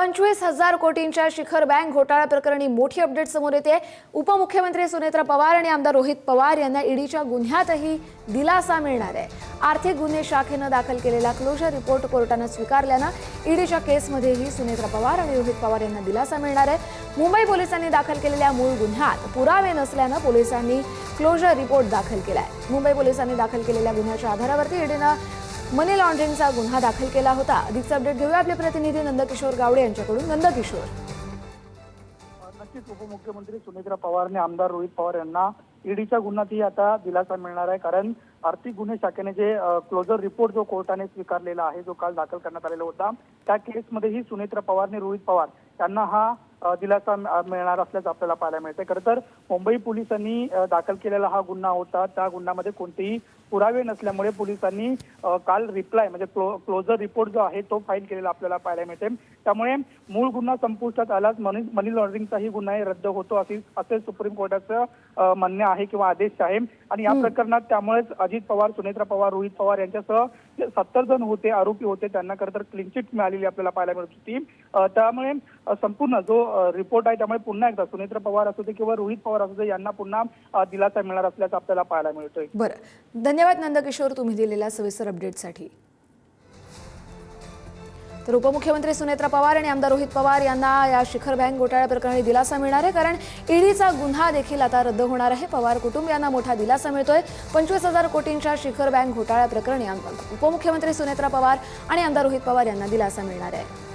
25,000 कोटींच्या शिखर बँक घोटाळा प्रकरणी मोठी अपडेट समोर येते। उपमुख्यमंत्री सुनेत्रा पवार आणि आमदार रोहित पवार यांना ईडीच्या गुन्ह्यातही दिलासा मिळणार आहे। आर्थिक गुन्हे शाखेने दाखल केलेला क्लोजर रिपोर्ट कोर्टाने स्वीकारल्याने ईडीच्या केसमध्येही सुनेत्रा पवार आणि रोहित पवार यांना दिलासा मिळणार आहे। मुंबई पोलिसांनी दाखल केलेल्या मूळ गुन्ह्यात पुरावे नसल्याने पोलिसांनी क्लोजर रिपोर्ट दाखल केलाय। मुंबई पोलिसांनी दाखल केलेल्या गुन्ह्याच्या आधारावर ईडीने मनी लॉन्ड्रिंगचा गुन्हा दाखल केला होता। अधिकचा अपडेट घेऊया आपले प्रतिनिधी नंदकिशोर गावडे यांच्याकडून। नंदकिशोर, नक्कीच उपमुख्यमंत्री सुनेत्रा पवार आणि आमदार रोहित पवार यांना ईडीच्या गुन्ह्यातही आता दिलासा मिळणार आहे, कारण आर्थिक गुन्हे शाखेने जे क्लोजर रिपोर्ट जो कोर्टाने स्वीकारलेला आहे, जो काल दाखल करण्यात आलेला होता, त्या केसमध्येही सुनेत्रा पवार आणि रोहित पवार यांना हा दिलासा मिळणार असल्याचं आपल्याला पाहायला मिळते। खरं तर मुंबई पोलिसांनी दाखल केलेला हा गुन्हा होता, त्या गुन्ह्यामध्ये कोणतेही पुरावे नसल्यामुळे पोलिसांनी काल रिप्लाय म्हणजे क्लोजर रिपोर्ट जो आहे तो फाईल केलेला आपल्याला पाहायला मिळते। त्यामुळे मूळ गुन्हा संपुष्टात आलाच मनी लॉन्ड्रिंगचाही गुन्हा रद्द होतो असे सुप्रीम कोर्टाचं म्हणणे आहे किंवा आदेश आहे। आणि या प्रकरणात त्यामुळेच अजित पवार, सुनेत्रा पवार, रोहित पवार यांच्यासह 70 जण होते, आरोपी होते, त्यांना खरं तर क्लीन चिट मिळालेली आपल्याला पाहायला मिळत होती। त्यामुळे संपूर्ण जो रिपोर्ट आहे त्यामुळे पुन्हा एकदा सुनेत्रा पवार असू दे किंवा रोहित पवार असू दे यांना पुन्हा दिलासा मिळणार असल्याचं आपल्याला पाहायला मिळतोय। बरं, धन्यवाद नंदकिशोर तुम्ही दिलेल्या सविस्तर अपडेटसाठी। तर उपमुख्यमंत्री सुनेत्रा पवार आणि आमदार रोहित पवार यांना या शिखर बँक घोटाळा प्रकरणी दिलासा मिळणार आहे, कारण ईडीचा गुन्हा देखील आता रद्द होणार आहे। पवार कुटुंबियांना मोठा दिलासा मिळतोय। 25,000 कोटींच्या शिखर बँक घोटाळा प्रकरणी उपमुख्यमंत्री सुनेत्रा पवार आणि आमदार रोहित पवार यांना दिलासा मिळणार आहे।